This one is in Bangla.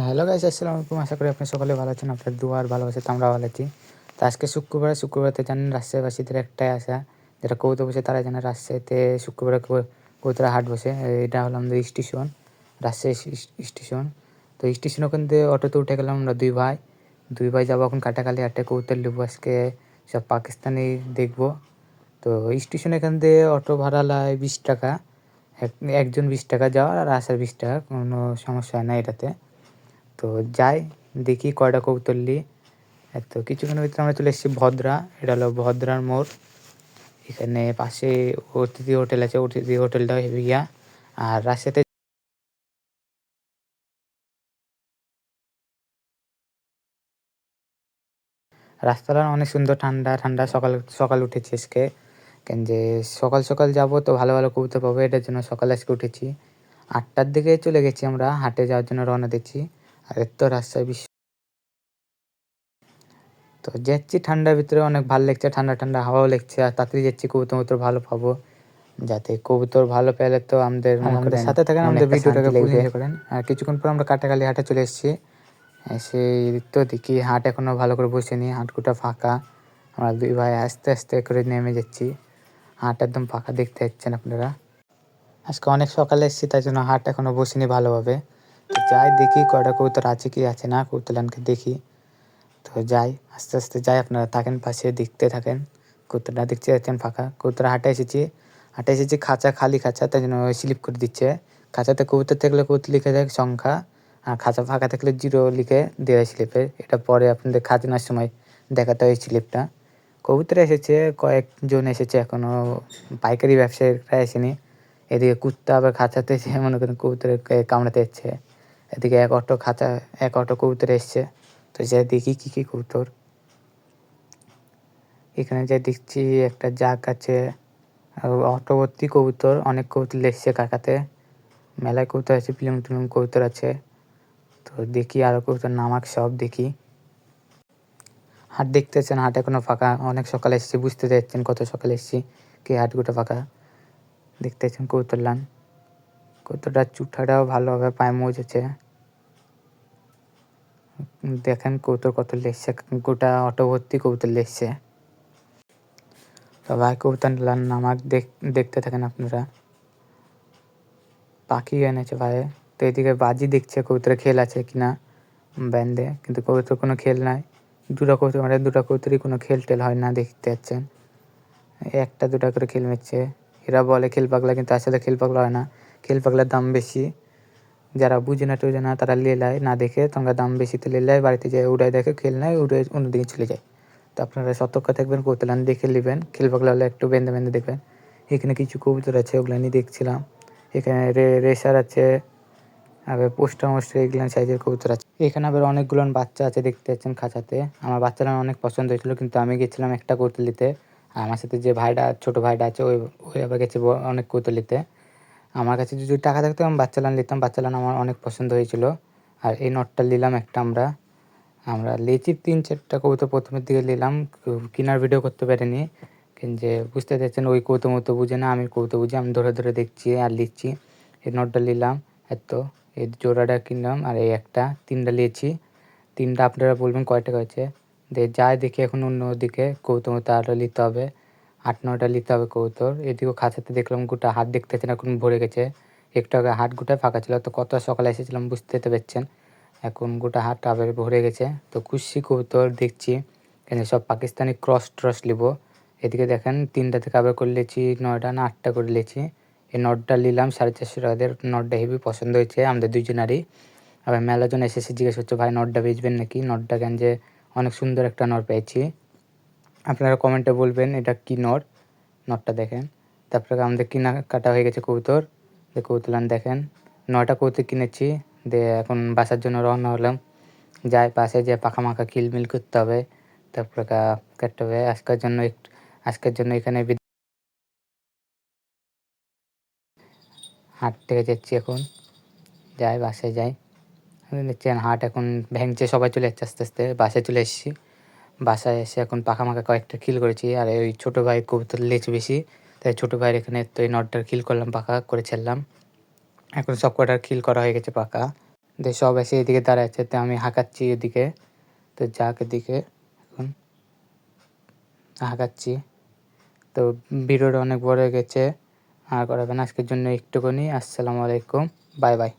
হ্যালো গাইস, আসসালামু আলাইকুম। আশা করি আপনি সকলে ভালো আছেন। আপনার দোয়া আর ভালোবাসাতে আমরাও ভালো আছি। তো আজকে শুক্রবারে জানেন রাজশাহীবাসীদের একটাই আশা, যেটা কবুতর বসে তারা জানে রাজশাহীতে শুক্রবারে কবুতরের হাট বসে। এটা হলো আমাদের স্টেশন, রাজশাহী স্টেশন। তো স্টেশন ওখান থেকে অটোতে উঠে গেলাম আমরা দুই ভাই যাবো এখন কাটাখালী হাটে কবুতর নেবো। আজকে সব পাকিস্তানি দেখবো। তো স্টেশন এখান থেকে অটো ভাড়া লাগে 20 টাকা। একজন 20 টাকা যাওয়ার আর আসার 20 টাকা, কোনো সমস্যা হয় না এটাতে। তো যাই, দেখি কয়টা কবুতর নিই। তো কিছুক্ষণের ভিতরে আমরা চলে এসেছি ভদ্রা। এটা হলো ভদ্রার মোড়। এখানে পাশে অতিথি হোটেল আছে, অতিথি হোটেলটাও হেভি গিয়া। আর রাজশাহীতে রাস্তাটা অনেক সুন্দর, ঠান্ডা ঠান্ডা। সকাল সকাল উঠেছি আজকে, কেন যে সকাল সকাল যাবো তো ভালো ভালো কবুতর পাবো, এটার জন্য সকালে আজকে উঠেছি। 8টার দিকে চলে গেছি আমরা হাটে যাওয়ার জন্য, রওনা দিচ্ছি। আর এর তো রাজশাহী বিশ্ব, তো যাচ্ছি ঠান্ডার ভিতরে, অনেক ভালো লাগছে, ঠান্ডা ঠান্ডা হাওয়াও লাগছে। আর তাড়াতাড়ি যাচ্ছি, কবুতর ভালো পাবো। যাতে কবুতর ভালো পেলে তো আমাদের আমাদের সাথে থাকেন, আমাদের ভিডিওটাকে ফুল এনজয় করেন। আর কিছুক্ষণ পর আমরা কাটাখালী হাটে চলে এসেছি। এসে তো দেখি হাট এখনও ভালো করে বসেনি, হাটগুটা ফাঁকা। আমরা দুই ভাই আস্তে আস্তে করে নেমে যাচ্ছি। হাট একদম ফাঁকা, দেখতে পাচ্ছেন আপনারা। আজকে অনেক সকালে এসেছি, তাই জন্য হাট এখনও বসেনি ভালোভাবে। তো যাই, দেখি কয়টা কবুতর আছে কি আছে না, কবুতরকে দেখি। তো যাই, আস্তে আস্তে যাই, আপনারা থাকেন পাশে, দেখতে থাকেন। কবুতরটা দেখতে যাচ্ছেন ফাঁকা। কবুতর হাটে এসেছি খাঁচা, খালি খাঁচা, তাই জন্য স্লিপ করে দিচ্ছে। খাঁচাতে কবুতর থাকলে কবুতর লিখে দেয় সংখ্যা, আর খাঁচা ফাঁকা থাকলে 0 লিখে দেয় স্লিপে। এটা পরে আপনাদের খাজনার সময় দেখাতে হয় স্লিপটা। কবুতর এসেছে, কয়েকজন এসেছে, এখনও পাইকারি ব্যবসায়ীরা আসেনি। এদিকে কুত্তা আবার খাঁচাতে এসে মনে করেন কবুতরের কামড়াতে যাচ্ছে। এদিকে এক অটো কবুতর এসছে। তো যা দেখি কী কবুতর। এখানে যা দেখছি একটা জাক আছে, অটো ভর্তি কবুতর, অনেক কবুতর লেগছে কাকাতে। মেলায় কবুতর আছে, পিলুম টিলুম কবুতর আছে। তো দেখি আরও কবুতর নামাক, সব দেখি। হাট দেখতেছেন, হাট এখনও ফাঁকা। অনেক সকালে এসেছি, বুঝতে চাইছেন কত সকালে এসেছি, কি হাটগুলো ফাঁকা। দেখতেছেন কবুতর লান, কবুতরটার চুঠাটাও ভালো হবে, পায়ে মোজ আছে। দেখেন কবুতর কত লেগছে, গোটা অটো ভর্তি কবুতর লেগছে। তো ভাই কবুতর নামাক, দেখতে থাকেন আপনারা। পাখি এনেছে ভাই। তো এদিকে বাজি দেখছে কবুতরের খেল আছে কিনা ব্যান্ডে, কিন্তু কবুতর কোনো খেল নাই। দুটা কবুতরই কোনো খেল টেল হয় না, দেখতে পাচ্ছেন। একটা দুটা করে খেল মারছে। এরা বলে খেল পাগলা, কিন্তু আসলে খেল পাগলা হয় না। খেল পাগলার দাম বেশি। যারা বুঝে না টুঝে না তারা লেলায় না দেখে, তোমরা দাম বেশিতে লেলায়, বাড়িতে যেয়ে উড়াই দেখে, খেল নেয়, উড়ে অন্যদিকে চলে যায়। তো আপনারা সতর্ক থাকবেন, কবুতর দেখে নেবেন। খেল পাগলা হলে একটু বেঁধে বেঁধে দেখবেন। এখানে কিছু কবুতর আছে, ওগুলো নিয়ে দেখছিলাম। এখানে রেসার আছে, আবার পোস্টার মোস্টার এগুলো সাইজের কবুতর আছে। এখানে আবার অনেকগুলো বাচ্চা আছে, দেখতে পাচ্ছেন খাঁচাতে। আমার বাচ্চারা অনেক পছন্দ হয়েছিল, কিন্তু আমি গেছিলাম একটা কবুতর নিতে। আর আমার সাথে যে ছোটো ভাইটা আছে, ওই আবার গেছে অনেক কবুতর নিতে। আমার কাছে যদি টাকা থাকতো আমি বাচ্চালান নিতাম, বাচ্চালান আমার অনেক পছন্দ হয়েছিল। আর এই নটটা নিলাম একটা। আমরা লিচি 3-4টা কবুতর প্রথমের দিকে নিলাম, কেনার ভিডিও করতে পারিনি। যে বুঝতে চাচ্ছেন, ওই কৌতো মতো বুঝে না, আমি কৌতো বুঝি, আমি ধরে ধরে দেখছি আর লিখছি। এই নটটা নিলাম, এই জোড়াটা কিনলাম। আর এই একটা, 3টা নিয়েছি। 3টা আপনারা বলবেন কয় টাকা হয়েছে। যাই দেখি এখন অন্যদিকে কৌতো মতো আরও নিতে হবে, 8-9টা নিতে হবে কবুতর। এদিকেও খাঁচাতে দেখলাম গোটা হাট, দেখতেছেন এখন ভরে গেছে। একটু আগে হাট গোটায় ফাঁকা ছিল, তো কত সকালে এসেছিলাম বুঝতে তো পারছেন। এখন গোটা হাট আবার ভরে গেছে। তো খুশি কবুতর দেখছি, কেন সব পাকিস্তানি ক্রস নিব। এদিকে দেখেন 3টা থেকে আবার করে নিয়েছি 9টা না 8টা করে নিয়েছি। এই নটটা নিলাম 450 টাকা। নটটা হেভি পছন্দ হয়েছে আমাদের দুজনারই। আবার মেলাজন এসেছে, জিজ্ঞেস করছে ভাই নটটা বেচবেন নাকি। নটটা কেন যে অনেক সুন্দর একটা নট পেয়েছি। আপনারা কমেন্টে বলবেন এটা কী নটটা দেখেন। তারপরে আমাদের কাটা হয়ে গেছে কবুতর। কবুতরলান দেখেন, 9টা কবুতর কিনেছি। এখন বাসার জন্য রওনা হলাম। যাই পাশে যে পাখা মাখা কিলমিল করতে হবে, তারপরে কাটতে হবে। আজকের জন্য এখানে হাট থেকে যাচ্ছি এখন। যাই বাসায় যাই, দেখছেন হাট এখন ভেঙছে, সবাই চলে যাচ্ছে আস্তে আস্তে। বাসায় চলে এসেছি। বাসায় এসে এখন পাখা মাখা কয়েকটা খিল করেছি। আর ওই ছোটো ভাই কবুতর লেজ বেশি, তাই ছোটো ভাইয়ের এখানে তো এই নটটার খিল করলাম, পাখা করে ছেড়লাম। এখন সব কটার খিল করা হয়ে গেছে পাকা। সব এসে এদিকে দাঁড়ায় আছে, তো আমি হাঁকাচ্ছি এদিকে, তো যাক এদিকে এখন হাঁকাচ্ছি। তো ভিডিওটা অনেক বড় হয়ে গেছে, আর করাবে না, আজকের জন্য একটুখানি। আসসালামু আলাইকুম, বাই বাই।